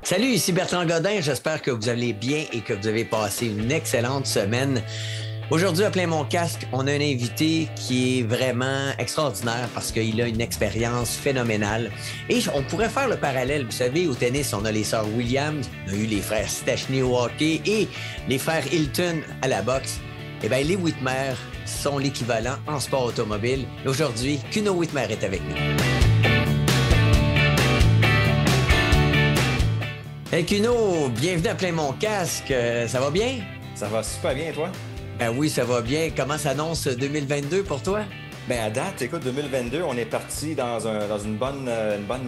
Salut, ici Bertrand Godin. J'espère que vous allez bien et que vous avez passé une excellente semaine. Aujourd'hui, à Plein Mon Casque, on a un invité qui est vraiment extraordinaire parce qu'il a une expérience phénoménale. Et on pourrait faire le parallèle. Vous savez, au tennis, on a les sœurs Williams, on a eu les frères Stachny au hockey et les frères Hilton à la boxe. Eh bien, les Whitmer sont l'équivalent en sport automobile. Aujourd'hui, Kuno Whitmer est avec nous. Hey Kuno, bienvenue à Plein Mon Casque. Ça va bien? Ça va super bien, toi? Ben oui, ça va bien. Comment s'annonce 2022 pour toi? Ben à date, écoute, 2022, on est parti dans une bonne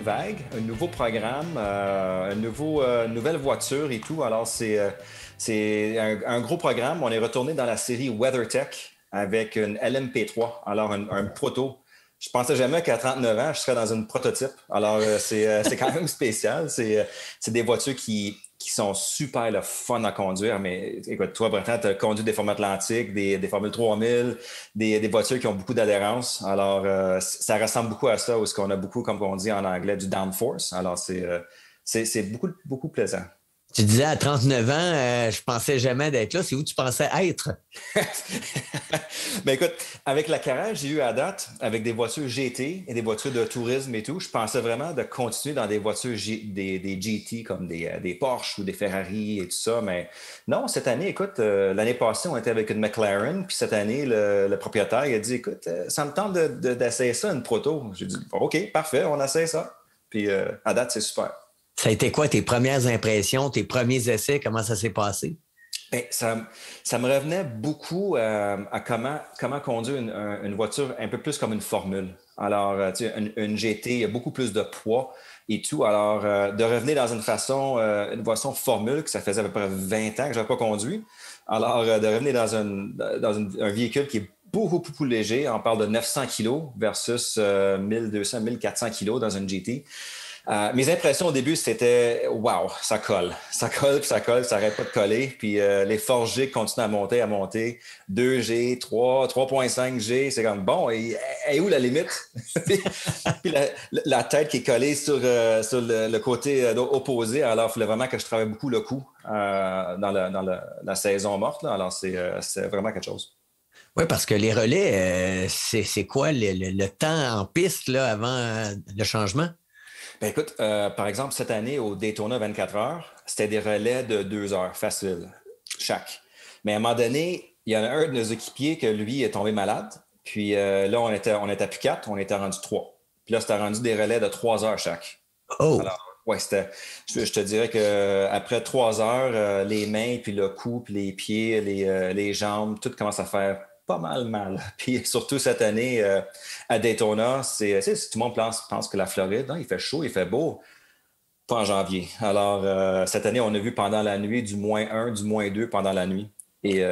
vague, un nouveau programme, une nouvelle voiture et tout. Alors, c'est un gros programme. On est retourné dans la série WeatherTech avec une LMP3, alors un proto. Je pensais jamais qu'à 39 ans, je serais dans une prototype. Alors, c'est quand même spécial. C'est des voitures qui sont super le fun à conduire. Mais écoute, toi, Breton, tu as conduit des Formule Atlantique, des Formule 3000, des voitures qui ont beaucoup d'adhérence. Alors, ça ressemble beaucoup à ça, où on a beaucoup, comme on dit en anglais, du downforce. Alors, c'est beaucoup, beaucoup plaisant. Tu disais à 39 ans, je pensais jamais d'être là. C'est où tu pensais être? Ben écoute, avec la carrière que j'ai eue à date, avec des voitures GT et des voitures de tourisme et tout, je pensais vraiment de continuer dans des voitures des GT comme des Porsche ou des Ferrari et tout ça. Mais non, cette année, écoute, l'année passée, on était avec une McLaren, puis cette année, le propriétaire il a dit, écoute, ça me tente d'essayer ça, une proto. J'ai dit, OK, parfait, on essaie ça. Puis à date, c'est super. Ça a été quoi tes premières impressions, tes premiers essais? Comment ça s'est passé? Bien, ça me revenait beaucoup à comment conduire une voiture un peu plus comme une formule. Alors, tu sais, une GT, il y a beaucoup plus de poids et tout. Alors, de revenir dans une voiture formule, que ça faisait à peu près 20 ans que je n'avais pas conduit. Alors, de revenir dans un véhicule qui est beaucoup plus léger. On parle de 900 kilos versus 1200, 1400 kilos dans une GT. Mes impressions au début, c'était « wow, ça colle, ça n'arrête pas de coller. » Puis les forces G continuent à monter. 2G, 3, 3.5G, c'est comme « bon, et où la limite? » Puis la tête qui est collée sur le côté opposé. Alors, il fallait vraiment que je travaille beaucoup le coup dans la saison morte. Là. Alors, c'est vraiment quelque chose. Oui, parce que les relais, c'est quoi le temps en piste là, avant le changement? Ben écoute, par exemple, cette année, au Daytona 24 heures, c'était des relais de 2 heures, facile, chaque. Mais à un moment donné, il y en a un de nos équipiers que lui est tombé malade. Puis là, on était à plus 4, on était rendu 3. Puis là, c'était rendu des relais de 3 heures chaque. Oh! Alors, ouais, je te dirais qu'après 3 heures, les mains, puis le cou, puis les pieds, les jambes, tout commence à faire pas mal. Puis surtout cette année à Daytona, tout le monde pense que la Floride, hein, il fait chaud, il fait beau, pas en janvier. Alors, cette année, on a vu pendant la nuit du -1, du -2 pendant la nuit. Et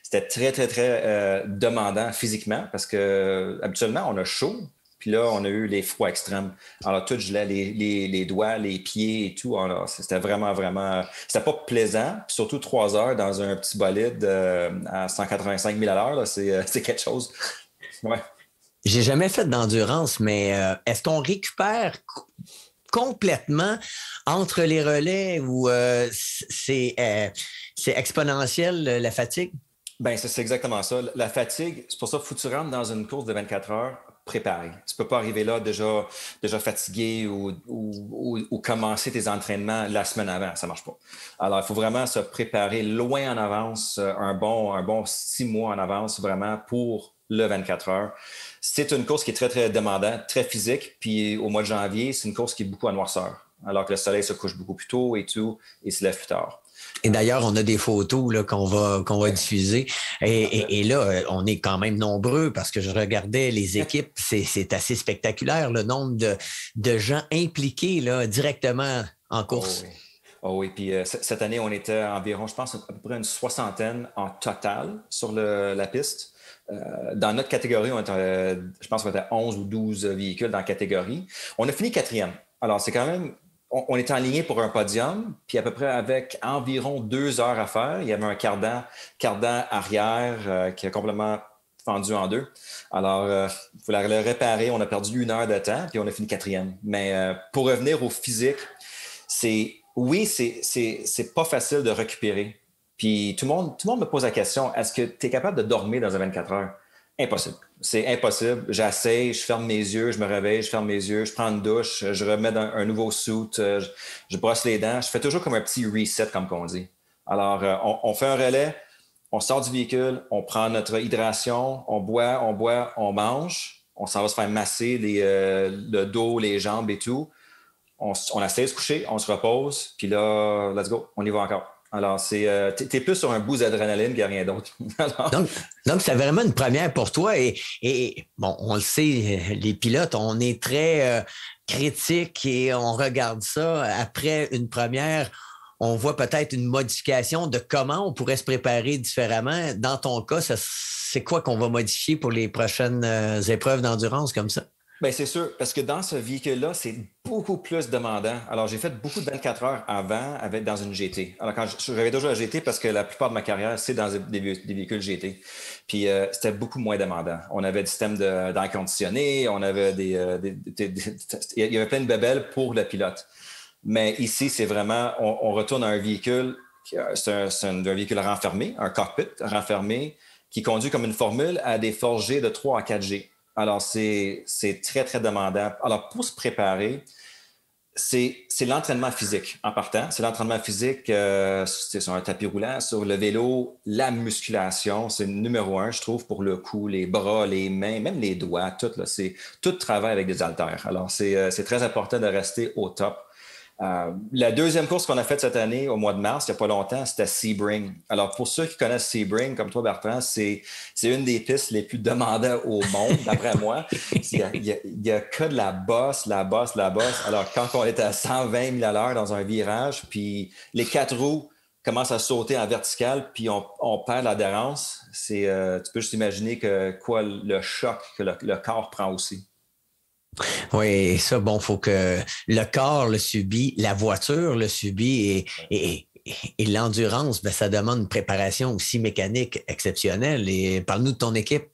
c'était très, très, très demandant physiquement parce que habituellement, on a chaud. Puis là, on a eu les froids extrêmes. Alors, tout gelait, les doigts, les pieds et tout. Alors, c'était vraiment, vraiment... C'était pas plaisant. Puis surtout 3 heures dans un petit bolide à 185 000 à l'heure, là, c'est quelque chose. Ouais. J'ai jamais fait d'endurance, mais est-ce qu'on récupère complètement entre les relais ou c'est exponentiel, la fatigue? Bien, c'est exactement ça. La fatigue, c'est pour ça qu'il faut que tu rentres dans une course de 24 heures préparé. Tu peux pas arriver là déjà fatigué ou commencer tes entraînements la semaine avant. Ça marche pas. Alors, il faut vraiment se préparer loin en avance, un bon 6 mois en avance vraiment pour le 24 heures. C'est une course qui est très, très demandante, très physique. Puis au mois de janvier, c'est une course qui est beaucoup à noirceur, alors que le soleil se couche beaucoup plus tôt et tout, et se lève plus tard. Et d'ailleurs, on a des photos là, qu'on va diffuser. Et là, on est quand même nombreux parce que je regardais les équipes. C'est assez spectaculaire le nombre de gens impliqués là, directement en course. Oh oui. Oh oui, puis cette année, on était environ, je pense, à peu près une 60aine en total sur la piste. Dans notre catégorie, je pense qu'on était 11 ou 12 véhicules dans la catégorie. On a fini 4e. Alors, c'est quand même... On était aligné pour un podium, puis à peu près avec environ 2 heures à faire. Il y avait un cardan arrière qui a complètement fendu en deux. Alors, il fallait le réparer. On a perdu 1 heure de temps, puis on a fini 4e. Mais pour revenir au physique, c'est oui, c'est pas facile de récupérer. Puis tout le monde me pose la question, est-ce que tu es capable de dormir dans un 24 heures? Impossible. C'est impossible. J'essaie, je ferme mes yeux, je me réveille, je ferme mes yeux, je prends une douche, je remets un nouveau suit, je brosse les dents. Je fais toujours comme un petit reset, comme on dit. Alors, on fait un relais, on sort du véhicule, on prend notre hydration, on boit, on mange, on s'en va se faire masser le dos, les jambes et tout. On essaie de se coucher, on se repose, puis là, let's go, on y va encore. Alors, t'es plus sur un boost d'adrénaline qu'il n'y a rien d'autre. Donc, c'est vraiment une première pour toi. Et bon, on le sait, les pilotes, on est très critiques et on regarde ça. Après une première, on voit peut-être une modification de comment on pourrait se préparer différemment. Dans ton cas, c'est quoi qu'on va modifier pour les prochaines épreuves d'endurance comme ça? Bien, c'est sûr, parce que dans ce véhicule-là, c'est beaucoup plus demandant. Alors, j'ai fait beaucoup de 24 heures avant dans une GT. Alors, quand j'avais déjà la GT, parce que la plupart de ma carrière, c'est dans des véhicules GT. Puis, c'était beaucoup moins demandant. On avait des systèmes d'air conditionné, on avait il y avait plein de bébelles pour le pilote. Mais ici, c'est vraiment, on retourne à un véhicule, c'est un véhicule renfermé, un cockpit renfermé, qui conduit comme une formule à des forgés de 3 à 4G. Alors, c'est très, très demandant. Alors, pour se préparer, c'est l'entraînement physique en partant. C'est l'entraînement physique c'est sur un tapis roulant, sur le vélo, la musculation. C'est le numéro 1, je trouve, pour le cou, les bras, les mains, même les doigts, tout. Là, tout travaille avec des haltères. Alors, c'est très important de rester au top. La deuxième course qu'on a faite cette année, au mois de mars, il n'y a pas longtemps, c'était Sebring. Alors, pour ceux qui connaissent Sebring, comme toi, Bertrand, c'est une des pistes les plus demandantes au monde, d'après moi. Il y a que de la bosse. Alors, quand on est à 120 000 à l'heure dans un virage, puis les 4 roues commencent à sauter en vertical, puis on perd l'adhérence, tu peux juste imaginer le choc que le corps prend aussi. Oui, ça, bon, faut que le corps le subit, la voiture le subit et l'endurance, ben, ça demande une préparation aussi mécanique exceptionnelle. Et parle-nous de ton équipe.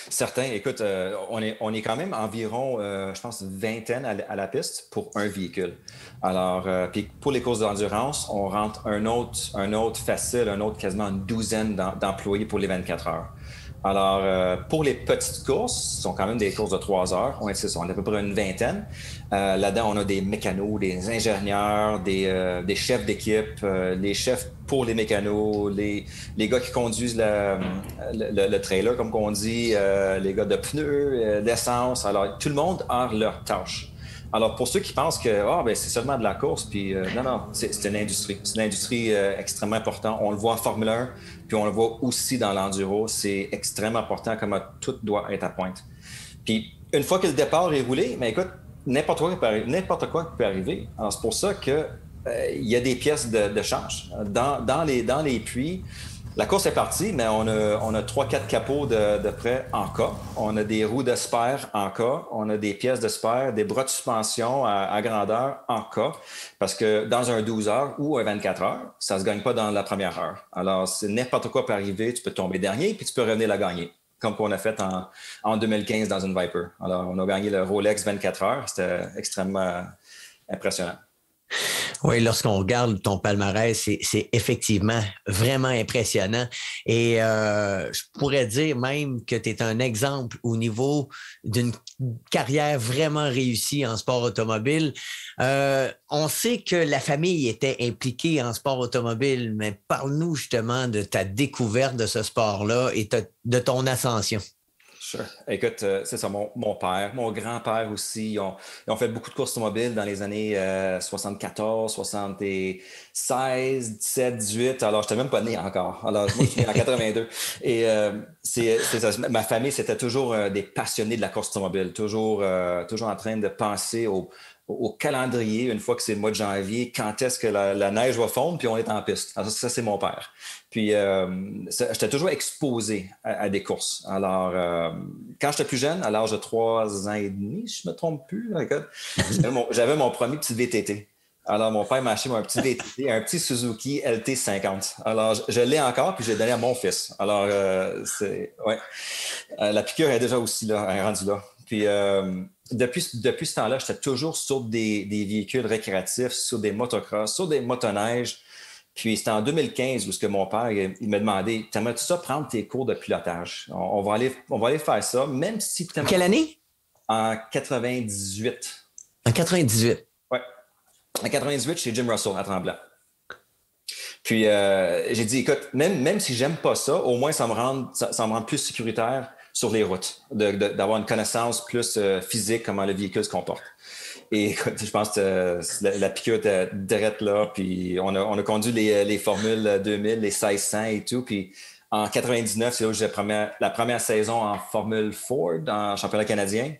Certains, écoute, on est quand même environ, je pense, une vingtaine à la piste pour un véhicule. Alors, puis pour les courses d'endurance, on rentre un autre facile, quasiment une douzaine d'employés pour les 24 heures. Alors, pour les petites courses, ce sont quand même des courses de 3 heures. On est à peu près une vingtaine. Là-dedans, on a des mécanos, des ingénieurs, des chefs d'équipe, les chefs pour les mécanos, les gars qui conduisent le trailer, comme on dit, les gars de pneus, d'essence. Alors, tout le monde a leur tâche. Alors, pour ceux qui pensent que c'est seulement de la course, puis non, c'est une industrie. C'est une industrie extrêmement importante. On le voit en Formule 1, puis on le voit aussi dans l'enduro. C'est extrêmement important comment tout doit être à pointe. Puis, une fois que le départ est roulé, mais écoute, n'importe quoi peut arriver. Alors, c'est pour ça que il y a des pièces de change. Dans les puits, la course est partie, mais on a 3-4 capots de près en cas. On a des roues de spare en cas. On a des pièces de spare, des bras de suspension à grandeur en cas. Parce que dans un 12 heures ou un 24 heures, ça ne se gagne pas dans la première heure. Alors, n'importe quoi peut arriver. Tu peux tomber dernier, puis tu peux revenir la gagner. Comme qu'on a fait en 2015 dans une Viper. Alors, on a gagné le Rolex 24 heures. C'était extrêmement impressionnant. Oui, lorsqu'on regarde ton palmarès, c'est effectivement vraiment impressionnant. Et je pourrais dire même que tu es un exemple au niveau d'une carrière vraiment réussie en sport automobile. On sait que la famille était impliquée en sport automobile, mais parle-nous justement de ta découverte de ce sport-là et de ton ascension. Sure. Écoute, c'est ça, mon père, mon grand-père aussi, ils ont fait beaucoup de courses automobiles dans les années 74, 76, 17, 18. Alors, je n'étais même pas né encore. Alors, moi, je suis né en 82. Et c'est ça. Ma famille, c'était toujours des passionnés de la course automobile, toujours en train de penser au calendrier, une fois que c'est le mois de janvier, quand est-ce que la neige va fondre, puis on est en piste. Alors, ça c'est mon père. Puis, j'étais toujours exposé à des courses. Alors, quand j'étais plus jeune, à l'âge de 3 ans et demi, si je ne me trompe plus, j'avais mon premier petit VTT. Alors, mon père m'a acheté un petit VTT, un petit Suzuki LT50. Alors, je l'ai encore, puis je l'ai donné à mon fils. Alors, la piqûre est déjà aussi là, elle est rendue là. Puis depuis ce temps-là, j'étais toujours sur des véhicules récréatifs, sur des motocross, sur des motoneiges. Puis c'était en 2015 où ce que mon père il m'a demandé, t'aimerais-tu ça prendre tes cours de pilotage? On va aller faire ça, même si... Quelle année? En 98. En 98? Oui. En 98, chez Jim Russell, à Tremblant. Puis j'ai dit, écoute, même si j'aime pas ça, au moins ça me rend plus sécuritaire sur les routes, d'avoir une connaissance plus physique, comment le véhicule se comporte. Et écoute, je pense que la piqûre était direct là, puis on a conduit les Formules 2000, les 1600 et tout, puis en 99, c'est là où j'ai la première saison en Formule Ford, en championnat canadien.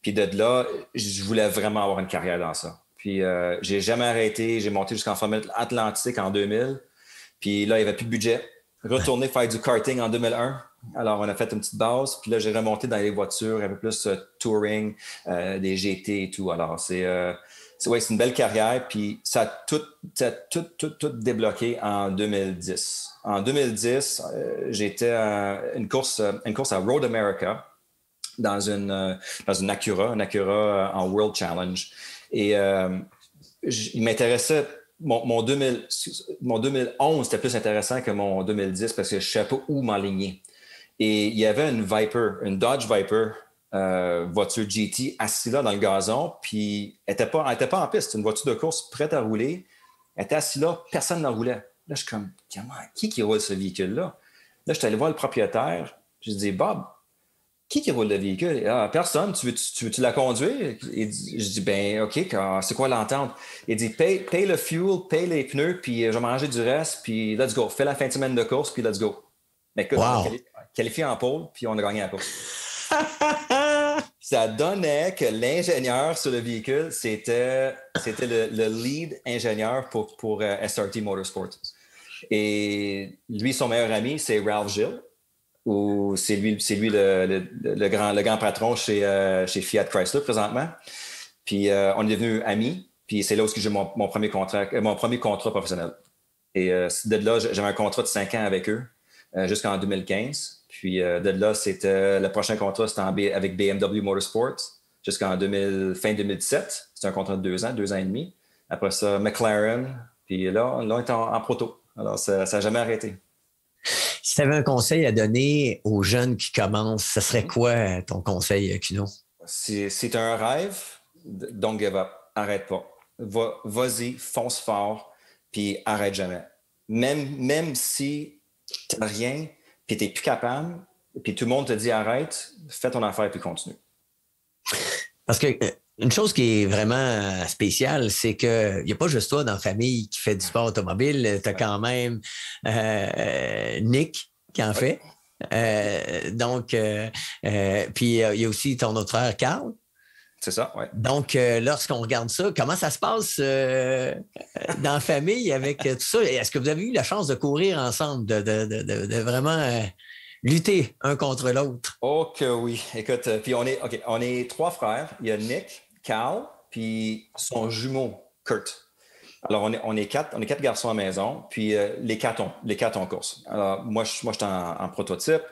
Puis de là, je voulais vraiment avoir une carrière dans ça. Puis j'ai jamais arrêté, j'ai monté jusqu'en Formule Atlantique en 2000. Puis là, il n'y avait plus de budget. Retourner faire du karting en 2001. Alors, on a fait une petite base. Puis là, j'ai remonté dans les voitures un peu plus touring, des GT et tout. Alors, c'est une belle carrière. Puis ça a tout débloqué en 2010. En 2010, j'étais à une course à Road America dans une Acura, en World Challenge. Et il m'intéressait... Mon 2011, c'était plus intéressant que mon 2010 parce que je ne savais pas où m'aligner. Et il y avait une Dodge Viper, voiture GT, assise là dans le gazon, puis elle n'était pas en piste. C'est une voiture de course prête à rouler. Elle était assise là, personne n'en roulait. Là, je suis comme, qui roule ce véhicule-là? Là, je suis allé voir le propriétaire. J'ai dit, Bob, qui roule le véhicule? Ah, personne. Tu veux-tu la conduire? Je dis, ben, OK, c'est quoi l'entente? Il dit, paye le fuel, paye les pneus, puis je vais manger du reste, puis let's go. Fais la fin de semaine de course, puis let's go. Mais écoute, on a qualifié en pôle, puis on a gagné la course. Ça donnait que l'ingénieur sur le véhicule, c'était le lead ingénieur pour SRT Motorsport. Et lui, son meilleur ami, c'est Ralph Gilles. Ou c'est lui le grand patron chez Fiat Chrysler présentement. Puis on est devenus amis. Puis c'est là où j'ai mon premier contrat professionnel. Et de là, j'avais un contrat de 5 ans avec eux jusqu'en 2015. Puis de là, le prochain contrat, c'était avec BMW Motorsport jusqu'en fin 2017. C'était un contrat de 2 ans et demi. Après ça, McLaren. Puis là, on est en proto. Alors, ça n'a jamais arrêté. Si tu avais un conseil à donner aux jeunes qui commencent, ce serait quoi ton conseil, Kuno? C'est un rêve, don't give up. Arrête pas. Vas-y, fonce fort, puis arrête jamais. Même si tu n'as rien, puis tu n'es plus capable, puis tout le monde te dit arrête, fais ton affaire puis continue. Parce que une chose qui est vraiment spéciale, c'est qu'il n'y a pas juste toi dans la famille qui fait du sport automobile. Tu as quand même Nick qui en fait. Puis il y a aussi ton autre frère, Carl. C'est ça, oui. Donc, lorsqu'on regarde ça, comment ça se passe dans la famille avec tout ça? Est-ce que vous avez eu la chance de courir ensemble, de vraiment... lutter un contre l'autre? Oh que oui. Écoute, puis on est 3 frères. Il y a Nick, Carl, puis son jumeau, Kurt. Alors, on est 4 garçons à la maison, puis les quatre ont course. Alors, moi, j'étais en prototype.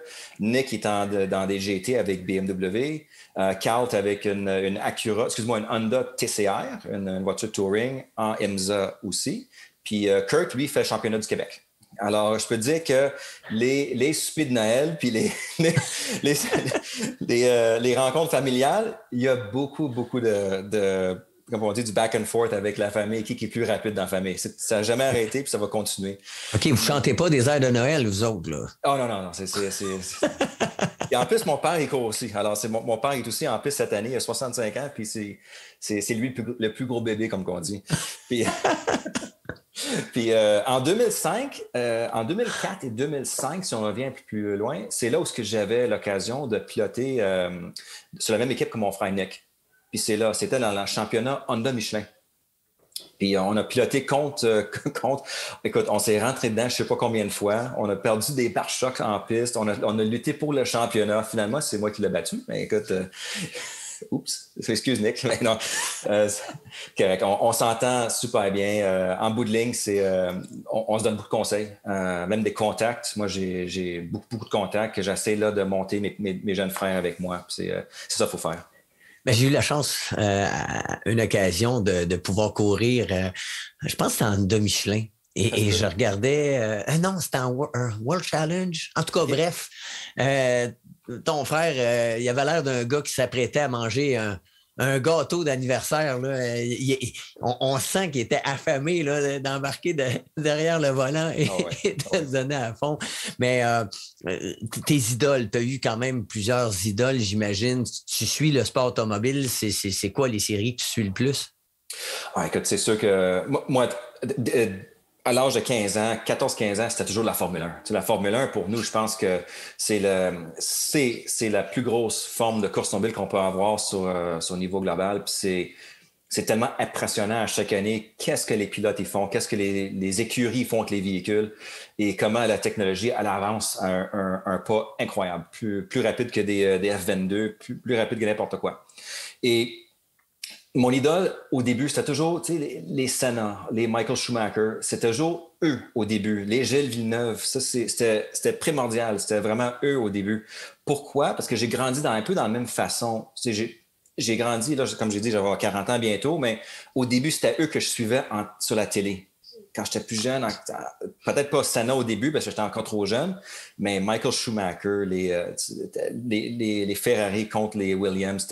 Nick est dans des GT avec BMW. Carl est avec une Acura, une Honda TCR, une voiture touring en IMSA aussi. Puis Kurt, lui, fait le championnat du Québec. Alors, je peux te dire que les soupers de Noël puis les rencontres familiales, il y a beaucoup de comme on dit, du back and forth avec la famille, qui est plus rapide dans la famille. Ça n'a jamais arrêté puis ça va continuer. OK, vous ne chantez pas des airs de Noël, vous autres, là? Oh non. Et en plus, mon père, il court aussi. Alors, mon père est aussi en piste cette année, il a 65 ans, puis c'est lui le plus gros bébé, comme qu'on dit. Puis... Puis en 2004 et 2005, si on revient un peu plus loin, c'est là où j'avais l'occasion de piloter sur la même équipe que mon frère Nick. Puis c'était dans le championnat Honda Michelin. Puis on a piloté contre. Écoute, on s'est rentré dedans je ne sais pas combien de fois. On a perdu des pare-chocs en piste. On a lutté pour le championnat. Finalement, c'est moi qui l'ai battu. Mais écoute, Oups, excuse Nick, mais non. Correct. On s'entend super bien. En bout de ligne, on se donne beaucoup de conseils, même des contacts. Moi, j'ai beaucoup de contacts que j'essaie là, de monter mes jeunes frères avec moi. C'est ça qu'il faut faire. Ben, j'ai eu la chance, à une occasion, de pouvoir courir, je pense que c'était en demi-Michelin. Et je regardais... non, c'était un World Challenge. En tout cas, bref, ton frère, il avait l'air d'un gars qui s'apprêtait à manger un gâteau d'anniversaire. Là. On sent qu'il était affamé là, d'embarquer derrière le volant et, et de se donner à fond. Mais tes idoles, tu as eu quand même plusieurs idoles, j'imagine. Tu suis le sport automobile. C'est quoi les séries que tu suis le plus? Ah, écoute, c'est sûr que moi à l'âge de 15 ans, 14-15 ans, c'était toujours la Formule 1. Tu sais, la Formule 1, pour nous, je pense que c'est la plus grosse forme de course automobile qu'on peut avoir sur niveau global. Puis c'est tellement impressionnant à chaque année. Qu'est-ce que les pilotes ils font? Qu'est-ce que les écuries font avec les véhicules? Et comment la technologie, elle avance à un pas incroyable. Plus rapide que des F22, plus rapide que n'importe quoi. Et mon idole, au début, c'était toujours les Senna, les Michael Schumacher. C'était toujours eux au début. Les Gilles Villeneuve, ça, c'était primordial. C'était vraiment eux au début. Pourquoi? Parce que j'ai grandi un peu dans la même façon. J'ai grandi, là, comme j'ai dit, j'avais 40 ans bientôt, mais au début, c'était eux que je suivais sur la télé. Quand j'étais plus jeune, peut-être pas Senna au début parce que j'étais encore trop jeune, mais Michael Schumacher, les Ferrari contre les Williams,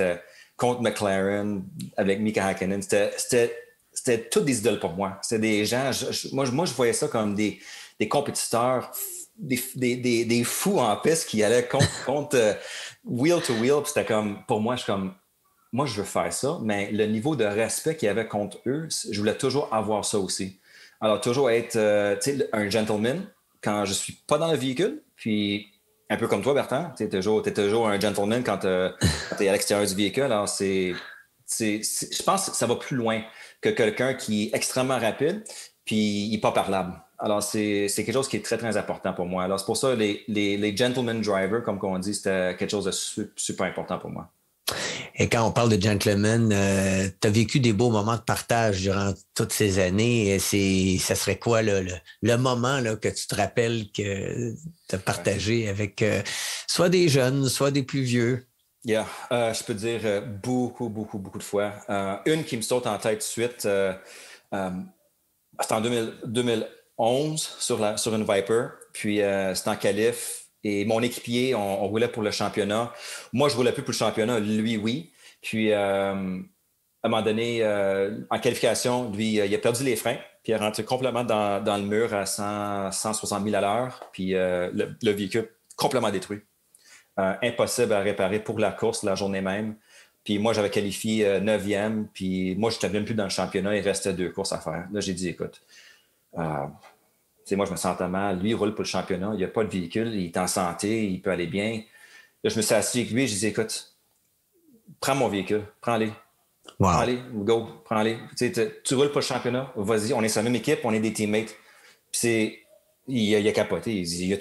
contre McLaren, avec Mika Hakkinen. C'était toutes des idoles pour moi. C'était des gens... Moi, je voyais ça comme des compétiteurs, des fous en piste qui allaient contre wheel to wheel. Puis c'était comme... Pour moi, moi, je veux faire ça, mais le niveau de respect qu'il y avait contre eux, je voulais toujours avoir ça aussi. Alors, toujours être un gentleman quand je suis pas dans le véhicule, puis... Un peu comme toi, Bertrand, tu es toujours un gentleman quand tu es à l'extérieur du véhicule. Alors, je pense que ça va plus loin que quelqu'un qui est extrêmement rapide puis il n'est pas parlable. Alors, c'est quelque chose qui est très, très important pour moi. Alors, c'est pour ça que les gentleman drivers, comme on dit, c'était quelque chose de super important pour moi. Et quand on parle de gentleman, tu as vécu des beaux moments de partage durant toutes ces années. Ça serait quoi le moment là, que tu te rappelles que tu as partagé avec soit des jeunes, soit des plus vieux? Yeah, je peux dire beaucoup de fois. Une qui me saute en tête tout de suite, c'était en 2011 sur une Viper. Puis c'était en qualif. Et mon équipier, on roulait pour le championnat. Moi, je roulais plus pour le championnat. Lui, oui. Puis, à un moment donné, en qualification, lui, il a perdu les freins. Puis, il est rentré complètement dans le mur à 160 000 à l'heure. Puis, le véhicule complètement détruit. Impossible à réparer pour la course la journée même. Puis, moi, j'avais qualifié 9e. Puis, moi, je n'étais même plus dans le championnat. Il restait 2 courses à faire. Là, j'ai dit, écoute... moi, je me sentais mal. Lui, il roule pour le championnat. Il n'a pas de véhicule. Il est en santé. Il peut aller bien. Là, je me suis assis avec lui. Je lui ai dit, écoute, prends mon véhicule. Prends-les. Wow. Prends-les. Go. Prends-les. Tu roules pour le championnat. Vas-y. On est sur la même équipe. On est des teammates. Puis il a capoté. Il a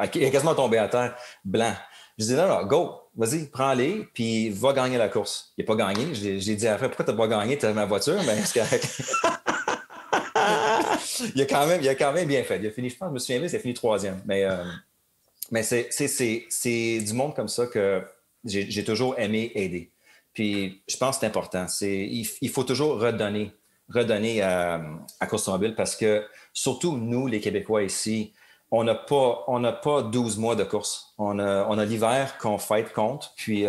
quasiment tombé à terre blanc. Je lui ai dit, non, go. Vas-y, prends-les. Puis va gagner la course. Il n'a pas gagné. J'ai dit après, pourquoi tu n'as pas gagné? Tu as ma voiture. Mais c'est correct. Il a quand même bien fait. Il a fini, je pense, je me souviens, il a fini 3e. Mais c'est du monde comme ça que j'ai toujours aimé aider. Puis je pense que c'est important. Il faut toujours redonner à Course Automobile parce que, surtout nous, les Québécois ici, on n'a pas 12 mois de course. On a l'hiver qu'on fête contre, puis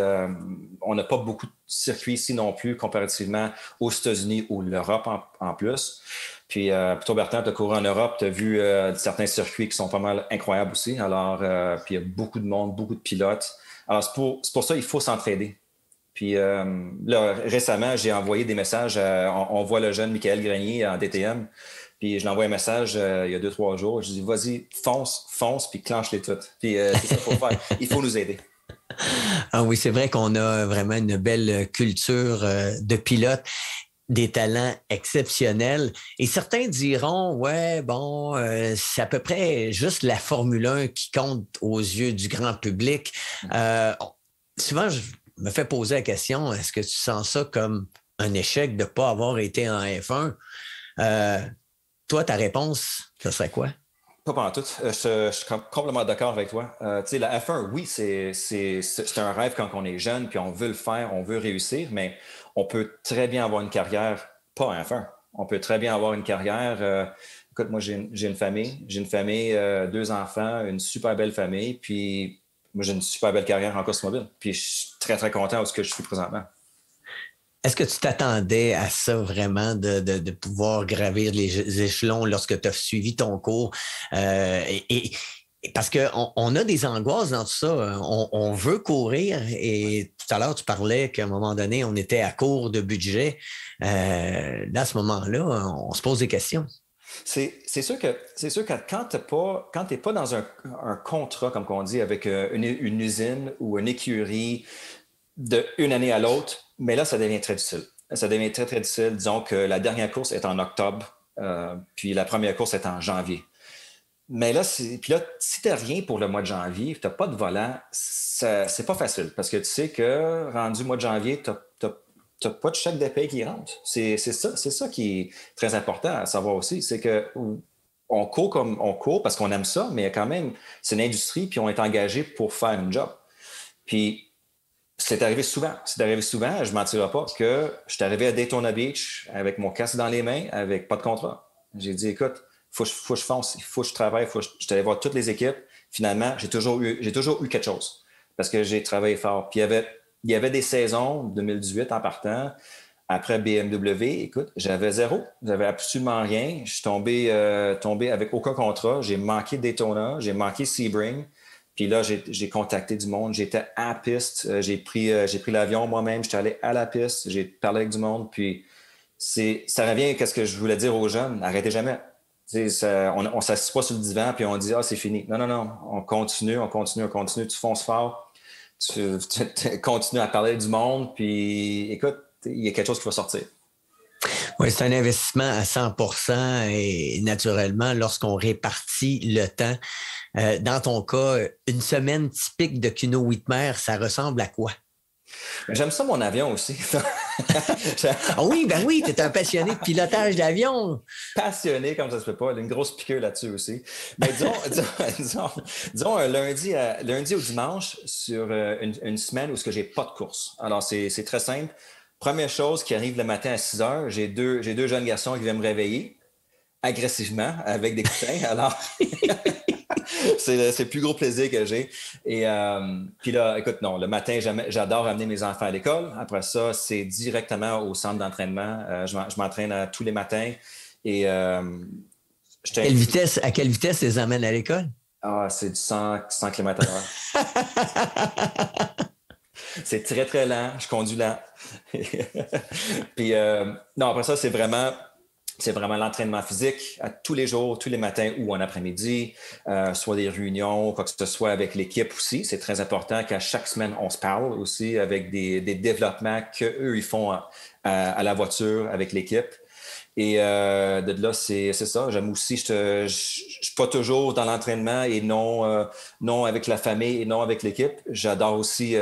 on n'a pas beaucoup de circuits ici non plus, comparativement aux États-Unis ou l'Europe en plus. Puis, toi, Bertrand, tu as couru en Europe, tu as vu certains circuits qui sont pas mal incroyables aussi. Alors, puis il y a beaucoup de monde, beaucoup de pilotes. Alors, c'est pour ça qu'il faut s'entraider. Puis, là, récemment, j'ai envoyé des messages. On voit le jeune Michael Grenier en DTM. Puis, je lui envoie un message il y a 2-3 jours. Je lui dis, vas-y, fonce, puis clenche-les toutes. Puis, c'est ça qu'il faut faire. Il faut nous aider. Ah oui, c'est vrai qu'on a vraiment une belle culture de pilotes. Des talents exceptionnels. Et certains diront, ouais, bon, c'est à peu près juste la Formule 1 qui compte aux yeux du grand public. Souvent, me fait poser la question, est-ce que tu sens ça comme un échec de ne pas avoir été en F1? Toi, ta réponse, ce serait quoi? Pas pendant tout. Je suis complètement d'accord avec toi. Tu sais, la F1, oui, c'est un rêve quand on est jeune, puis on veut le faire, on veut réussir, mais on peut très bien avoir une carrière pas en F1. On peut très bien avoir une carrière. Écoute, moi, j'ai une famille. J'ai une famille, 2 enfants, une super belle famille, puis moi, j'ai une super belle carrière en course mobile. Puis je suis très, très content de ce que je suis présentement. Est-ce que tu t'attendais à ça vraiment, de pouvoir gravir les échelons lorsque tu as suivi ton cours? Parce qu'on a des angoisses dans tout ça. On veut courir et tout à l'heure, tu parlais qu'à un moment donné, on était à court de budget. Là, à ce moment-là, on se pose des questions. C'est sûr que quand t'es pas dans un contrat, comme on dit, avec une usine ou une écurie d'une année à l'autre, mais là, ça devient très difficile. Ça devient très, très difficile. Disons que la dernière course est en octobre, puis la première course est en janvier. Mais là, si tu n'as rien pour le mois de janvier, tu n'as pas de volant, c'est pas facile parce que tu sais que rendu mois de janvier, tu n'as pas de chèque de paie qui rentre. C'est ça qui est très important à savoir aussi. C'est que on court parce qu'on aime ça, mais quand même, c'est une industrie, puis on est engagé pour faire un job. Puis, c'est arrivé souvent. Je ne mentirai pas que je suis arrivé à Daytona Beach avec mon casque dans les mains, avec pas de contrat. J'ai dit, écoute, faut que je fonce, il faut que je travaille, je suis allé voir toutes les équipes. Finalement, j'ai toujours eu quelque chose parce que j'ai travaillé fort. Puis il y avait des saisons, 2018 en partant, après BMW, écoute, j'avais zéro, j'avais absolument rien. Je suis tombé avec aucun contrat. J'ai manqué Daytona, j'ai manqué Sebring. Puis là, j'ai contacté du monde. J'étais à la piste. J'ai pris l'avion moi-même. J'étais allé à la piste. J'ai parlé avec du monde. Puis ça revient à ce que je voulais dire aux jeunes. Arrêtez jamais. On ne s'assied pas sur le divan puis on dit « Ah, c'est fini ». Non. On continue. Tu fonces fort. Tu continues à parler du monde. Puis écoute, il y a quelque chose qui va sortir. Oui, c'est un investissement à 100% et naturellement, lorsqu'on répartit le temps, dans ton cas, une semaine typique de Kuno Whitmer, ça ressemble à quoi? J'aime ça mon avion aussi. Ah oui, ben oui, tu es un passionné de pilotage d'avion. Passionné, comme ça se fait pas. Une grosse piqûre là-dessus aussi. Mais disons un lundi au dimanche sur une semaine où j'ai pas de course. Alors, c'est très simple. Première chose qui arrive le matin à 6 heures, j'ai deux jeunes garçons qui viennent me réveiller agressivement avec des coussins. Alors, c'est le plus gros plaisir que j'ai. Et puis là, écoute, non, le matin, j'adore amener mes enfants à l'école. Après ça, c'est directement au centre d'entraînement. Je m'entraîne tous les matins. Et à quelle vitesse les amènes à l'école? Ah, c'est du 100 km/h. C'est très, très lent. Je conduis lent. Puis, non, après ça, c'est vraiment l'entraînement physique à tous les jours, tous les matins ou en après-midi, soit des réunions, quoi que ce soit avec l'équipe aussi. C'est très important qu'à chaque semaine, on se parle aussi avec des développements qu'eux, ils font à la voiture avec l'équipe. Et de là, c'est ça. J'aime aussi, je suis pas toujours dans l'entraînement et non avec la famille et non avec l'équipe. J'adore aussi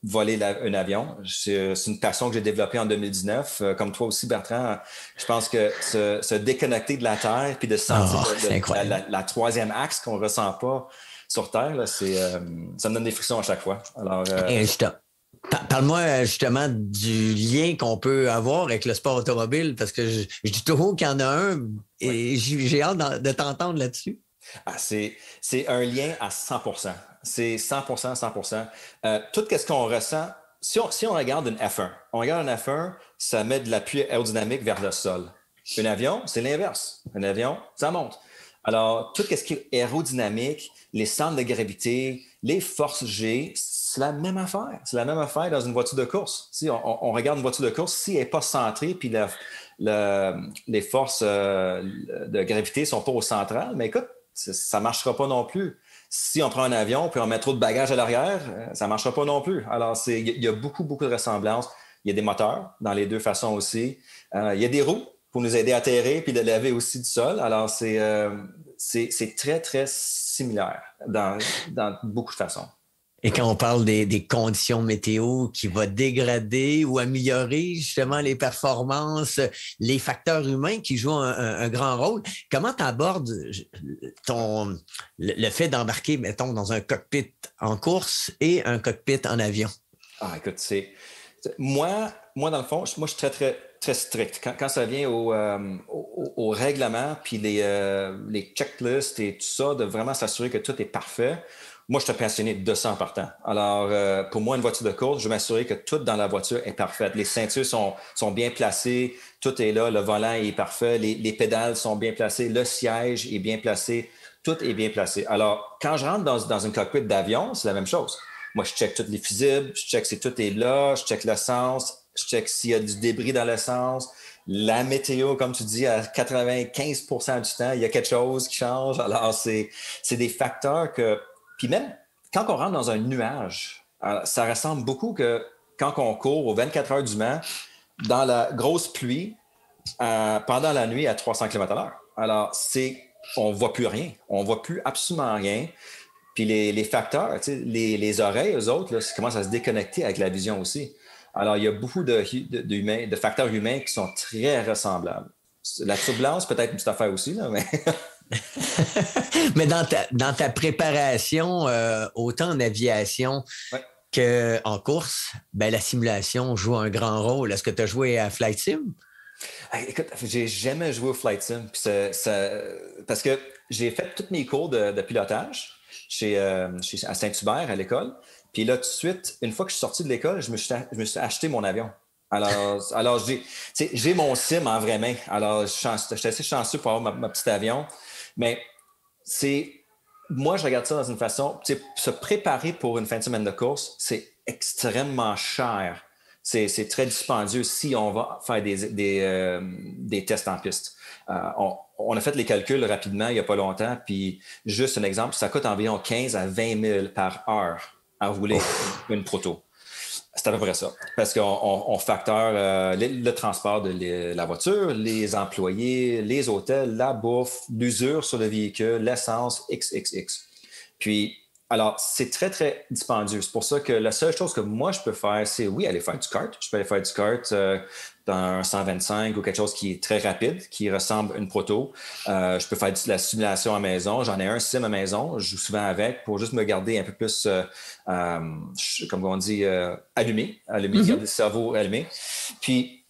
voler un avion. C'est une passion que j'ai développée en 2019. Comme toi aussi, Bertrand, je pense que se déconnecter de la Terre puis de sentir la troisième axe qu'on ressent pas sur Terre, là, ça me donne des frissons à chaque fois. Alors, parle-moi justement du lien qu'on peut avoir avec le sport automobile, parce que je dis toujours qu'il y en a un et j'ai hâte de t'entendre là-dessus. Ah, c'est un lien à 100%. C'est 100%. Tout ce qu'on ressent, si on regarde une F1, ça met de l'appui aérodynamique vers le sol. Un avion, c'est l'inverse. Un avion, ça monte. Alors, tout ce qui est aérodynamique, les centres de gravité, les forces G, c'est la même affaire. C'est la même affaire dans une voiture de course. Si on regarde une voiture de course, si elle n'est pas centrée, puis les forces de gravité ne sont pas au central, mais écoute, ça ne marchera pas non plus. Si on prend un avion puis on met trop de bagages à l'arrière, ça ne marchera pas non plus. Alors, il y a beaucoup de ressemblances. Il y a des moteurs dans les deux façons aussi. Il y a des roues pour nous aider à atterrir puis de laver aussi du sol. Alors, c'est très, très similaire dans beaucoup de façons. Et quand on parle des conditions météo qui vont dégrader ou améliorer justement les performances, les facteurs humains qui jouent un grand rôle, comment tu abordes le fait d'embarquer, mettons, dans un cockpit en course et un cockpit en avion? Ah, écoute, moi, dans le fond, moi, je suis très, très, très strict. Quand ça vient au règlement, puis les checklists et tout ça, de vraiment s'assurer que tout est parfait. Moi, je suis passionné de ça en partant. Alors, pour moi, une voiture de course, je veux m'assurer que tout dans la voiture est parfait. Les ceintures sont bien placées, tout est là, le volant est parfait, les pédales sont bien placées, le siège est bien placé, tout est bien placé. Alors, quand je rentre dans une cockpit d'avion, c'est la même chose. Moi, je check tous les fusibles, je check si tout est là, je check l'essence, je check s'il y a du débris dans l'essence. La météo, comme tu dis, à 95% du temps, il y a quelque chose qui change. Alors, c'est des facteurs que... Puis même, quand on rentre dans un nuage, ça ressemble beaucoup que quand on court aux 24 heures du Mans, dans la grosse pluie, pendant la nuit à 300 km/h. Alors, on ne voit plus rien. On ne voit plus absolument rien. Puis les facteurs, les oreilles, eux autres, là, commencent à se déconnecter avec la vision aussi. Alors, il y a beaucoup de facteurs humains qui sont très ressemblables. La turbulence, peut-être une petite affaire aussi, là, mais... Mais dans ta préparation, autant en aviation ouais. qu'en course, ben, la simulation joue un grand rôle. Est-ce que tu as joué à Flight Sim? Écoute, j'ai jamais joué au Flight Sim. Parce que j'ai fait tous mes cours de pilotage à Saint-Hubert, à l'école. Puis là, tout de suite, une fois que je suis sorti de l'école, je me suis acheté mon avion. Alors j'ai mon sim en vraie main. Alors, je suis assez chanceux pour avoir ma petite avion. Mais moi, je regarde ça dans une façon, se préparer pour une fin de semaine de course, c'est extrêmement cher. C'est très dispendieux si on va faire des tests en piste. On a fait les calculs rapidement il n'y a pas longtemps, puis juste un exemple, ça coûte environ 15 à 20 000 par heure à rouler une proto. C'est à peu près ça. Parce qu'on facteur le transport de la voiture, les employés, les hôtels, la bouffe, l'usure sur le véhicule, l'essence, XXX. Puis, alors, c'est très, très dispendieux. C'est pour ça que la seule chose que moi, je peux faire, c'est, oui, aller faire du kart. Je peux aller faire du kart dans un 125 ou quelque chose qui est très rapide, qui ressemble à une proto. Je peux faire de la simulation à la maison. J'en ai un sim à la maison. Je joue souvent avec pour juste me garder un peu plus, comme on dit, allumé, garder le cerveau allumé. Puis,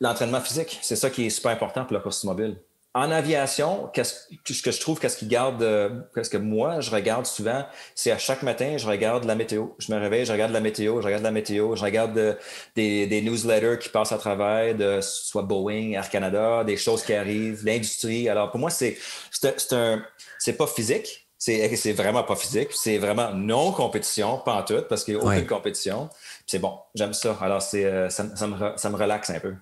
l'entraînement physique, c'est ça qui est super important pour la course automobile. En aviation, ce que je trouve, qu'est-ce que moi, je regarde souvent, c'est à chaque matin, je regarde la météo. Je me réveille, je regarde la météo, je regarde des newsletters qui passent à travers, soit Boeing, Air Canada, des choses qui arrivent, l'industrie. Alors, pour moi, c'est pas physique. C'est vraiment pas physique. C'est vraiment non-compétition, pas en tout, parce qu'il n'y a aucune compétition. Puis c'est bon, j'aime ça. Alors, ça me relaxe un peu.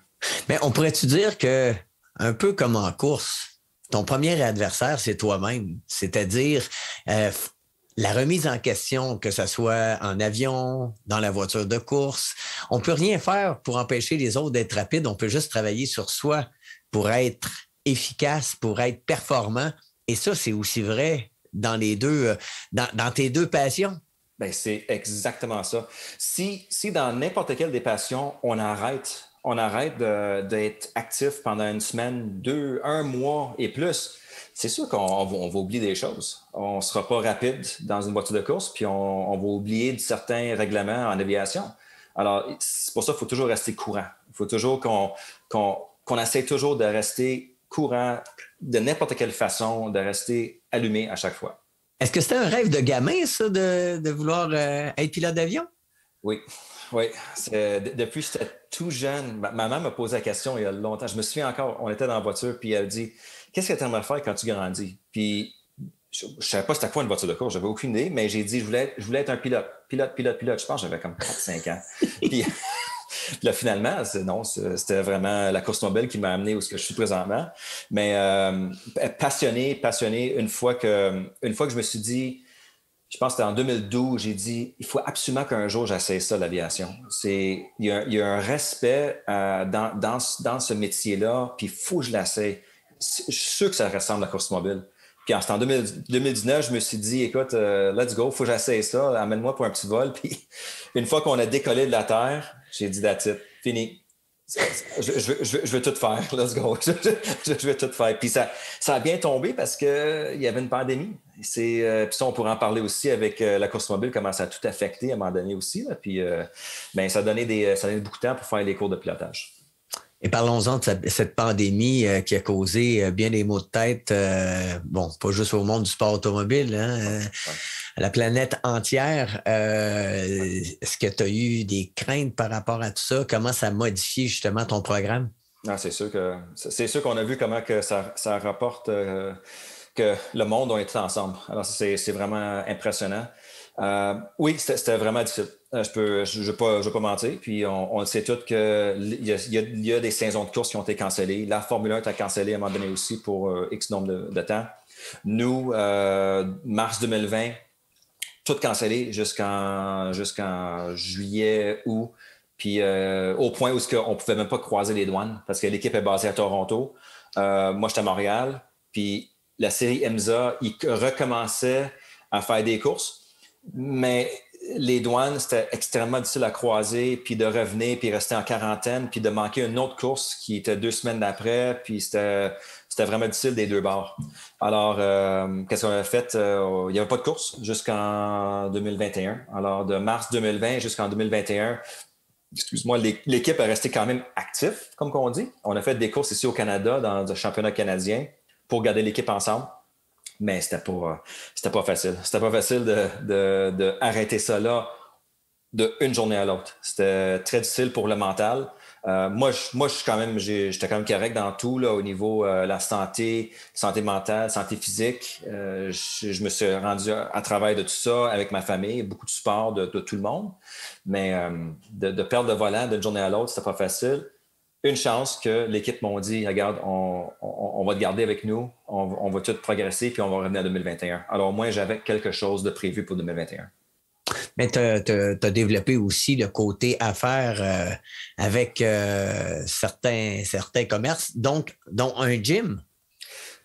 Mais on pourrait-tu dire que un peu comme en course, ton premier adversaire, c'est toi-même. C'est-à-dire la remise en question, que ce soit en avion, dans la voiture de course. On ne peut rien faire pour empêcher les autres d'être rapides. On peut juste travailler sur soi pour être efficace, pour être performant. Et ça, c'est aussi vrai dans dans tes deux passions. Bien, c'est exactement ça. Si dans n'importe quelle des passions, on arrête d'être actif pendant une semaine, un mois et plus, c'est sûr qu'on va oublier des choses. On ne sera pas rapide dans une voiture de course, puis on va oublier certains règlements en aviation. Alors, c'est pour ça qu'il faut toujours rester courant. Il faut toujours qu'on essaie toujours de rester courant de n'importe quelle façon, de rester allumé à chaque fois. Est-ce que c'était un rêve de gamin, ça, de vouloir être pilote d'avion? Oui. Oui, depuis que j'étais tout jeune, ma maman m'a posé la question il y a longtemps. Je me souviens encore, on était dans la voiture, puis elle dit « Qu'est-ce que tu aimerais faire quand tu grandis? » Puis je ne savais pas c'était quoi une voiture de course, j'avais aucune idée, mais j'ai dit je voulais être un pilote. Je pense que j'avais comme 4-5 ans. Puis là, finalement, c'était vraiment la course automobile qui m'a amené où je suis présentement. Mais passionné, une fois que je me suis dit, je pense que c'était en 2012, j'ai dit, il faut absolument qu'un jour j'essaie ça, l'aviation. Il y a un respect dans ce métier-là, puis il faut que je l'essaie. Je suis sûr que ça ressemble à la course automobile. Puis en 2019, je me suis dit, écoute, let's go, il faut que j'essaye ça, amène-moi pour un petit vol. Puis une fois qu'on a décollé de la Terre, j'ai dit, that's it, fini. Je veux tout faire, let's go. Je veux tout faire. Puis ça a bien tombé parce qu'il y avait une pandémie. Puis ça, on pourrait en parler aussi avec la course mobile, comment ça a tout affecté à un moment donné aussi. Là. Puis ça a donné beaucoup de temps pour faire les cours de pilotage. Et parlons-en de cette pandémie qui a causé bien des maux de tête, pas juste au monde du sport automobile, hein, à la planète entière. Est-ce que tu as eu des craintes par rapport à tout ça? Comment ça a modifié justement ton programme? Non, c'est sûr qu'on a vu comment que ça rapporte que le monde a été ensemble. Alors, c'est vraiment impressionnant. Oui, c'était vraiment difficile. Je ne vais pas mentir. Puis on le sait tous qu'il y a des saisons de course qui ont été cancellées. La Formule 1 a été cancellée à un moment donné aussi pour X nombre de temps. Nous, mars 2020, tout cancellé jusqu'en juillet, août. Puis au point où on ne pouvait même pas croiser les douanes parce que l'équipe est basée à Toronto. Moi, j'étais à Montréal. Puis la série IMSA, ils recommençaient à faire des courses. Mais les douanes, c'était extrêmement difficile à croiser, puis de revenir, puis rester en quarantaine, puis de manquer une autre course qui était 2 semaines d'après, puis c'était vraiment difficile des deux bords. Alors, qu'est-ce qu'on a fait? Il n'y avait pas de course jusqu'en 2021. Alors, de mars 2020 jusqu'en 2021, excuse-moi, l'équipe est restée quand même active, comme on dit. On a fait des courses ici au Canada, dans le championnat canadien, pour garder l'équipe ensemble. Mais c'était pas facile. C'était pas facile de arrêter ça là d'une journée à l'autre. C'était très difficile pour le mental. Moi, j'étais quand même correct dans tout là, au niveau la santé mentale, santé physique. Je me suis rendu à travers de tout ça avec ma famille, beaucoup de support de tout le monde. Mais de perdre le volant d'une journée à l'autre, c'était pas facile. Une chance que l'équipe m'ont dit, regarde, on va te garder avec nous, on va tout progresser, puis on va revenir en 2021. Alors, moi, j'avais quelque chose de prévu pour 2021. Mais tu as développé aussi le côté affaires avec certains commerces, dont un gym.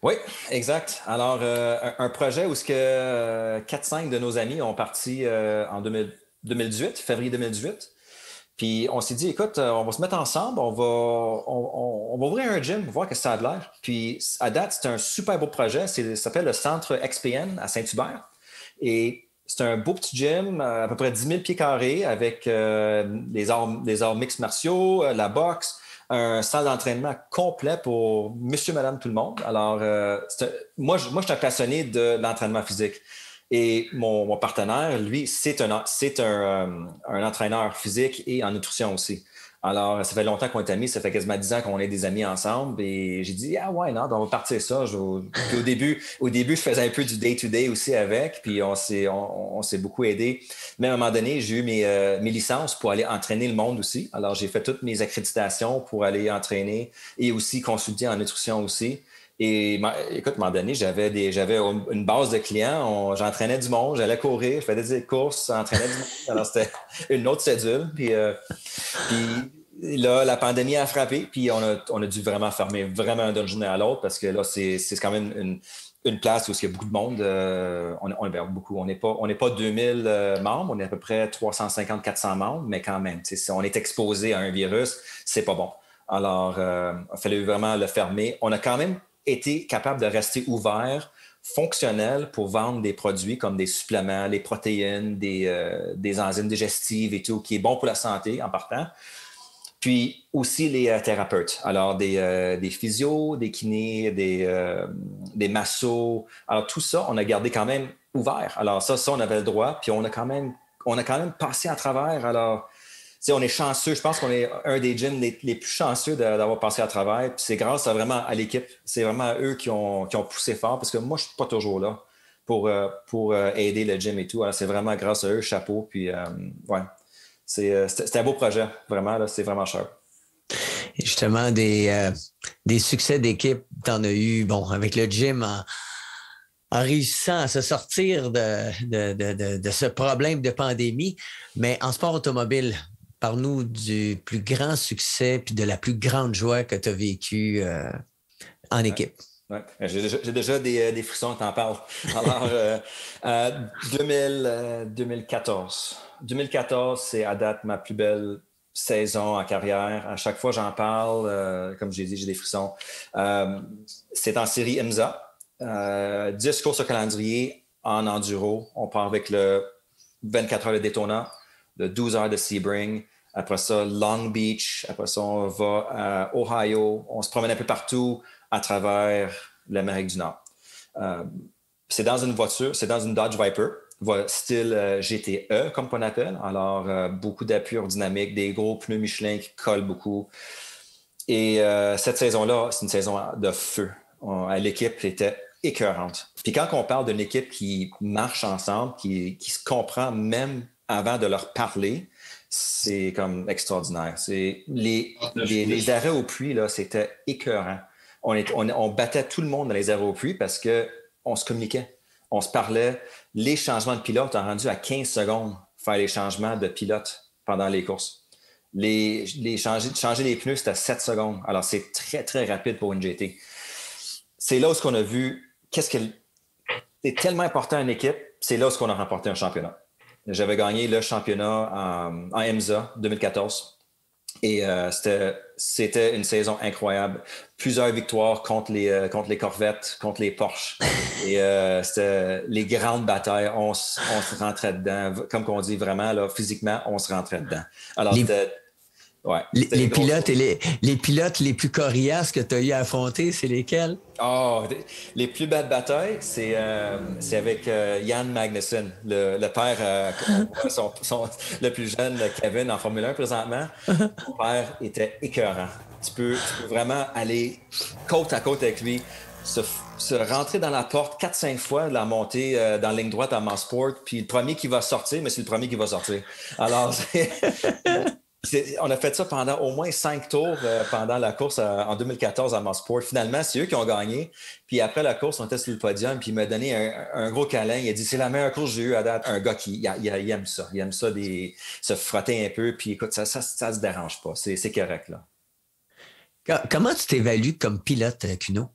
Oui, exact. Alors, un projet où 4-5 de nos amis ont parti en 2018, février 2018. Puis on s'est dit, écoute, on va se mettre ensemble, on va ouvrir un gym, voir que ça a de l'air. Puis à date, c'est un super beau projet. Ça s'appelle le Centre XPN à Saint-Hubert. Et c'est un beau petit gym, à peu près 10 000 pieds carrés, avec des arts mixtes martiaux, la boxe, un salle d'entraînement complet pour monsieur, madame, tout le monde. Alors, moi, je suis un passionné de l'entraînement physique. Et mon partenaire, lui, c'est un entraîneur physique et en nutrition aussi. Alors, ça fait longtemps qu'on est amis, ça fait quasiment 10 ans qu'on est des amis ensemble. Et j'ai dit, ah ouais, non, on va partir ça. Puis au début, je faisais un peu du day-to-day aussi avec, puis on s'est beaucoup aidé. Mais à un moment donné, j'ai eu mes licences pour aller entraîner le monde aussi. Alors, j'ai fait toutes mes accréditations pour aller entraîner et aussi consulter en nutrition aussi. Et écoute, à un moment donné, j'avais une base de clients. J'entraînais du monde, j'allais courir, je faisais des courses, j'entraînais du monde. Alors, c'était une autre cédule. Puis là, la pandémie a frappé, puis on a dû vraiment fermer vraiment d'une journée à l'autre parce que là, c'est quand même une place où il y a beaucoup de monde. On est beaucoup. On n'est pas 2000 membres, on est à peu près 350-400 membres, mais quand même, si on est exposé à un virus, c'est pas bon. Alors, il fallait vraiment le fermer. On a quand même été capable de rester ouvert, fonctionnel pour vendre des produits comme des suppléments, les protéines, des enzymes digestives et tout, qui est bon pour la santé en partant. Puis aussi les thérapeutes. Alors, des physios, des kinés, des massos. Alors, tout ça, on a gardé quand même ouvert. Alors, ça, on avait le droit. Puis on a quand même passé à travers. Alors, on est chanceux. Je pense qu'on est un des gyms les plus chanceux d'avoir passé à travers. Puis c'est grâce à l'équipe. C'est vraiment eux qui ont poussé fort parce que moi, je ne suis pas toujours là pour aider le gym et tout. Alors, c'est vraiment grâce à eux, chapeau. Puis, ouais, c'est un beau projet. Vraiment, là, c'est vraiment cher. Justement, des succès d'équipe, tu en as eu, avec le gym en réussissant à se sortir de ce problème de pandémie. Mais en sport automobile, parle-nous du plus grand succès puis de la plus grande joie que tu as vécu en équipe. Ouais. J'ai déjà des frissons, t'en parles. Alors, 2014. 2014, c'est à date ma plus belle saison en carrière. À chaque fois j'en parle, comme j'ai dit, j'ai des frissons. C'est en série IMSA. 10 courses au calendrier en enduro. On part avec le 24 heures de Daytona, le 12 heures de Sebring. Après ça, Long Beach. Après ça, on va à Ohio. On se promène un peu partout à travers l'Amérique du Nord. C'est dans une voiture, c'est dans une Dodge Viper, style GTE, comme on appelle. Alors, beaucoup d'appui aérodynamique, des gros pneus Michelin qui collent beaucoup. Et cette saison-là, c'est une saison de feu. L'équipe était écœurante. Puis quand on parle d'une équipe qui marche ensemble, qui se comprend même avant de leur parler, c'est comme extraordinaire. Les arrêts au puits, là, c'était écœurant. On battait tout le monde dans les arrêts au puits parce qu'on se communiquait, on se parlait. Les changements de pilote ont rendu à 15 secondes faire les changements de pilote pendant les courses. Changer les pneus, c'était à 7 secondes. Alors, c'est très, très rapide pour une GT. C'est là où on a vu c'est tellement important une équipe, c'est là où on a remporté un championnat. J'avais gagné le championnat en IMSA 2014 et c'était une saison incroyable. Plusieurs victoires contre les Corvettes, contre les Porsche. Et c'était les grandes batailles. On se rentrait dedans. Comme on dit vraiment, là, physiquement, on se rentrait dedans. Alors, ouais, les pilotes et les pilotes les plus coriaces que tu as eu à affronter, c'est lesquels? Oh, les plus belles batailles, c'est avec Jan Magnussen, le père, le plus jeune, Kevin, en Formule 1 présentement. Son père était écœurant. Tu peux vraiment aller côte à côte avec lui, se rentrer dans la porte 4-5 fois, la montée dans la ligne droite à Mosport, puis le premier qui va sortir, mais c'est le premier qui va sortir. Alors, on a fait ça pendant au moins 5 tours pendant la course en 2014 à Mosport. Finalement, c'est eux qui ont gagné. Puis après la course, on était sur le podium, puis il m'a donné un gros câlin. Il a dit, c'est la meilleure course que j'ai eue à date. Un gars qui il aime ça. Il aime ça, se frotter un peu. Puis écoute, ça se dérange pas. C'est correct, là. Comment tu t'évalues comme pilote, Cuno?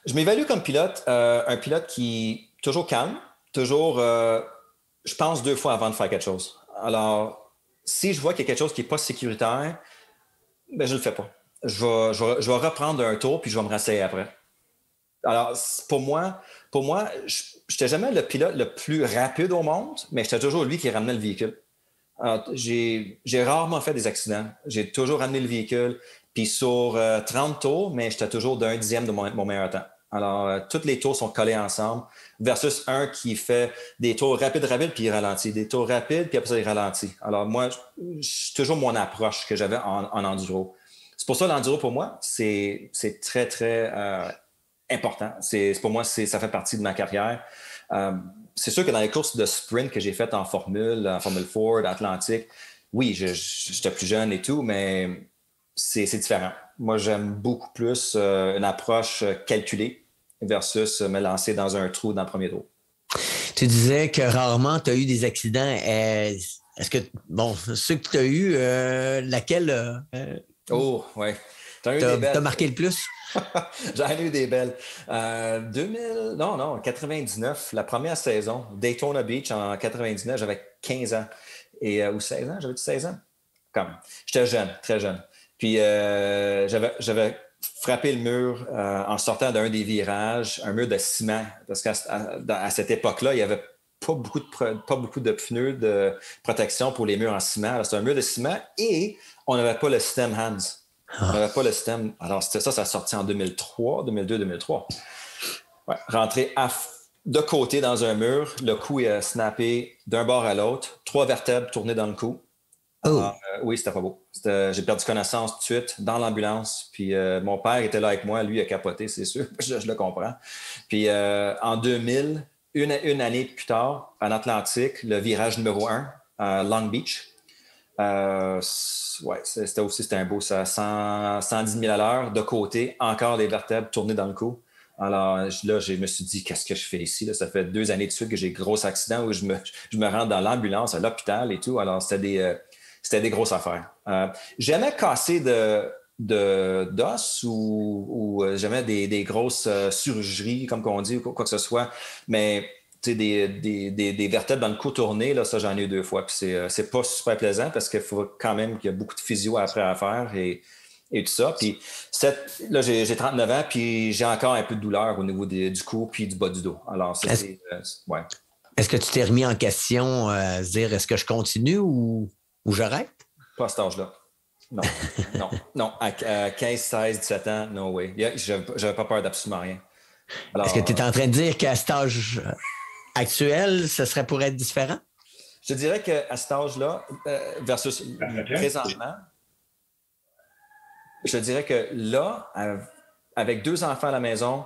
Je m'évalue comme pilote, un pilote qui est toujours calme, toujours, je pense 2 fois avant de faire quelque chose. Alors, si je vois qu'il y a quelque chose qui n'est pas sécuritaire, ben je ne le fais pas. Je vais reprendre un tour puis je vais me rasseoir après. Alors, pour moi, je n'étais jamais le pilote le plus rapide au monde, mais j'étais toujours lui qui ramenait le véhicule. Alors, j'ai rarement fait des accidents. J'ai toujours ramené le véhicule. Puis sur 30 tours, mais j'étais toujours d'un dixième de mon meilleur temps. Alors, tous les tours sont collés ensemble versus un qui fait des tours rapides, puis il ralentit. Des tours rapides, puis après ça, il ralentit. Alors, moi, c'est toujours mon approche que j'avais en enduro. C'est pour ça, l'enduro, pour moi, c'est très, très important. Pour moi, ça fait partie de ma carrière. C'est sûr que dans les courses de sprint que j'ai faites en Formule Ford, Atlantique, oui, j'étais plus jeune et tout, mais c'est différent. Moi, j'aime beaucoup plus une approche calculée versus me lancer dans un trou dans le premier tour. Tu disais que rarement tu as eu des accidents. Est-ce que, bon, ceux que tu as eu, laquelle Oh, oui. T'as marqué le plus? J'en ai eu des belles. 99, la première saison, Daytona Beach en 99, j'avais 15 ans. Ou 16 ans, j'avais-tu 16 ans? J'étais jeune, très jeune. Puis j'avais frappé le mur en sortant d'un des virages, un mur de ciment, parce qu'à cette époque-là, il n'y avait pas beaucoup de pneus de protection pour les murs en ciment. Alors, c'était un mur de ciment et on n'avait pas le système HANS. On n'avait pas le système. Alors, ça a sorti en 2002-2003. Ouais, rentré de côté dans un mur, le cou est snappé d'un bord à l'autre, 3 vertèbres tournées dans le cou. Oui, c'était pas beau. J'ai perdu connaissance tout de suite dans l'ambulance. Puis mon père était là avec moi. Lui, il a capoté, c'est sûr. Je le comprends. Puis en 2000, une année plus tard, en Atlantique, le virage numéro 1 à Long Beach. C'était un beau ça, 110 000 à l'heure de côté, encore des vertèbres tournées dans le cou. Alors là, je me suis dit, qu'est-ce que je fais ici? Là? Ça fait 2 années de suite que j'ai gros accident où je me rends dans l'ambulance à l'hôpital et tout. Alors, c'était des grosses affaires. Jamais cassé d'os ou jamais des grosses chirurgies, comme on dit, ou quoi que ce soit. Mais des vertèbres dans le cou tourné, là, ça, j'en ai eu 2 fois. Puis c'est pas super plaisant parce qu'il faut quand même qu'il y a beaucoup de physio après à faire et tout ça. Puis là, j'ai 39 ans, puis j'ai encore un peu de douleur au niveau du cou puis du bas du dos. Alors, ça, ouais. Est-ce que tu t'es remis en question à se dire, est-ce que je continue ou j'arrête? Pas à cet âge-là. Non. À 15, 16, 17 ans, no way. J'avais pas peur d'absolument rien. Alors, est-ce que tu es en train de dire qu'à cet âge actuel, ce serait pour être différent? Je dirais qu'à cet âge-là, versus présentement, je dirais que là, avec 2 enfants à la maison,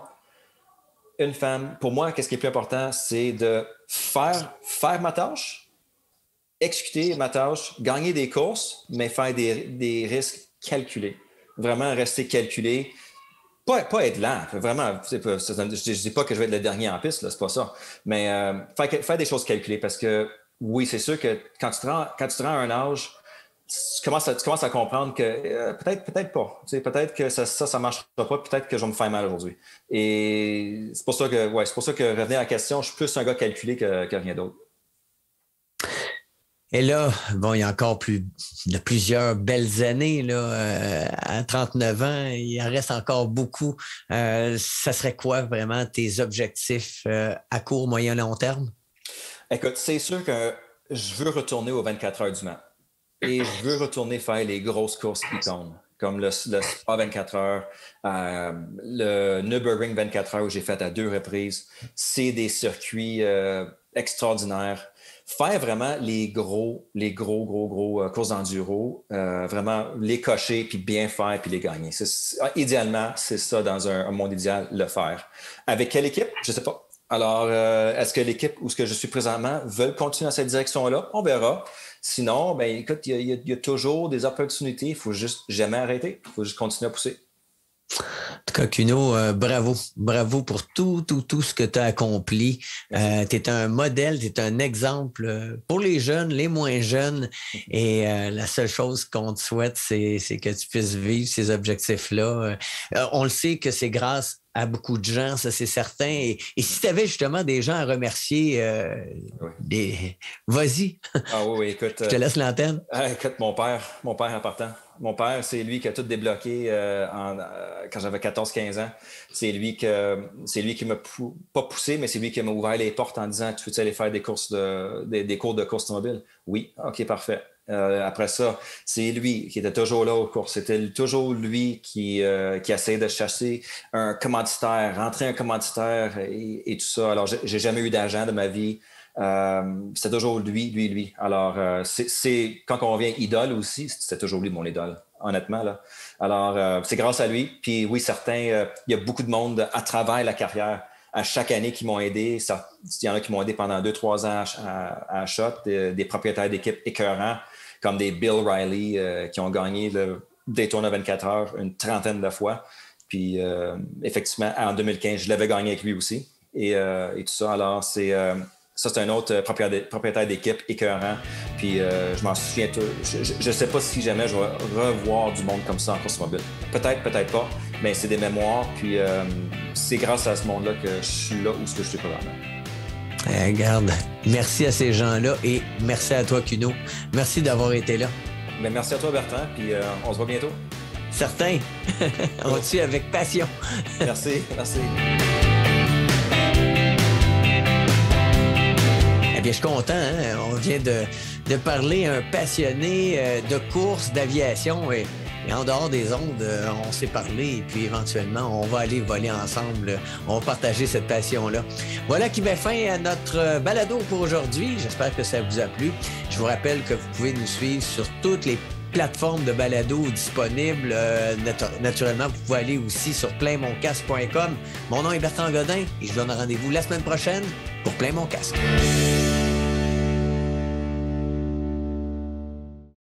une femme, pour moi, qu'est-ce qui est plus important, c'est de faire ma tâche, exécuter ma tâche, gagner des courses, mais faire des risques calculés. Vraiment rester calculé. Pas être lent, vraiment. Je ne dis pas que je vais être le dernier en piste, là, c'est pas ça. Mais faire des choses calculées parce que oui, c'est sûr que quand tu te rends à un âge, tu commences à comprendre que peut-être pas. Peut-être que ça ne marchera pas, peut-être que je vais me faire mal aujourd'hui. Et c'est pour ça que revenir à la question, je suis plus un gars calculé que rien d'autre. Et là, bon, il y a encore plusieurs belles années. Là, à 39 ans, il en reste encore beaucoup. Ça serait quoi vraiment tes objectifs à court, moyen, long terme? Écoute, c'est sûr que je veux retourner aux 24 heures du Mans. Et je veux retourner faire les grosses courses icônes, comme le Spa 24 heures, le Nürburgring 24 heures où j'ai fait à 2 reprises. C'est des circuits extraordinaires. Faire vraiment les gros courses d'enduro, vraiment les cocher, puis bien faire, puis les gagner. Idéalement, c'est ça dans un monde idéal, le faire. Avec quelle équipe? Je ne sais pas. Alors, est-ce que l'équipe où je suis présentement veut continuer dans cette direction-là? On verra. Sinon, ben écoute, il y a toujours des opportunités. Il ne faut juste jamais arrêter. Il faut juste continuer à pousser. En tout cas, Kuno, bravo. Bravo pour tout ce que tu as accompli. Tu es un modèle, tu es un exemple pour les jeunes, les moins jeunes. Et la seule chose qu'on te souhaite, c'est que tu puisses vivre ces objectifs-là. On le sait que c'est grâce à beaucoup de gens, ça c'est certain. Et si tu avais justement des gens à remercier, vas-y. Ah oui, écoute. Je te laisse l'antenne. Écoute, mon père en partant. Mon père, c'est lui qui a tout débloqué quand j'avais 14-15 ans. C'est lui qui m'a pas poussé, mais c'est lui qui m'a ouvert les portes en disant « Tu veux aller faire des cours de course automobile? » Oui, OK, parfait. Après ça, c'est lui qui était toujours là aux courses. C'était toujours lui qui essayait de chasser un commanditaire, rentrer un commanditaire et tout ça. Alors, j'ai jamais eu d'agent de ma vie. C'était toujours lui. Alors, c'est quand on revient idole aussi, c'était toujours lui mon idole, honnêtement. Là. Alors, c'est grâce à lui. Puis oui, certains, il y a beaucoup de monde à travers la carrière, à chaque année qui m'ont aidé. Il y en a qui m'ont aidé pendant 2-3 ans à Shot, des propriétaires d'équipes écœurants, comme des Bill Riley qui ont gagné le Daytona 24 heures une 30aine de fois. Puis effectivement, en 2015, je l'avais gagné avec lui aussi. Et tout ça. Alors, ça, c'est un autre propriétaire d'équipe écœurant. Puis je m'en souviens tout. Je ne sais pas si jamais je vais revoir du monde comme ça en course automobile. Peut-être pas. Mais c'est des mémoires. Puis c'est grâce à ce monde-là que je suis là où je suis probablement. Regarde, merci à ces gens-là et merci à toi, Kuno. Merci d'avoir été là. Mais merci à toi, Bertrand. Puis on se voit bientôt. Certain. On te suit avec passion. Merci. Bien, je suis content. Hein? On vient de parler à un passionné de course, d'aviation. Et en dehors des ondes, on s'est parlé. Et puis, éventuellement, on va aller voler ensemble. On va partager cette passion-là. Voilà qui met fin à notre balado pour aujourd'hui. J'espère que ça vous a plu. Je vous rappelle que vous pouvez nous suivre sur toutes les plateformes de balado disponibles. Naturellement, vous pouvez aller aussi sur plainmoncasque.com. Mon nom est Bertrand Godin et je vous donne rendez-vous la semaine prochaine pour Plein Mon Casque.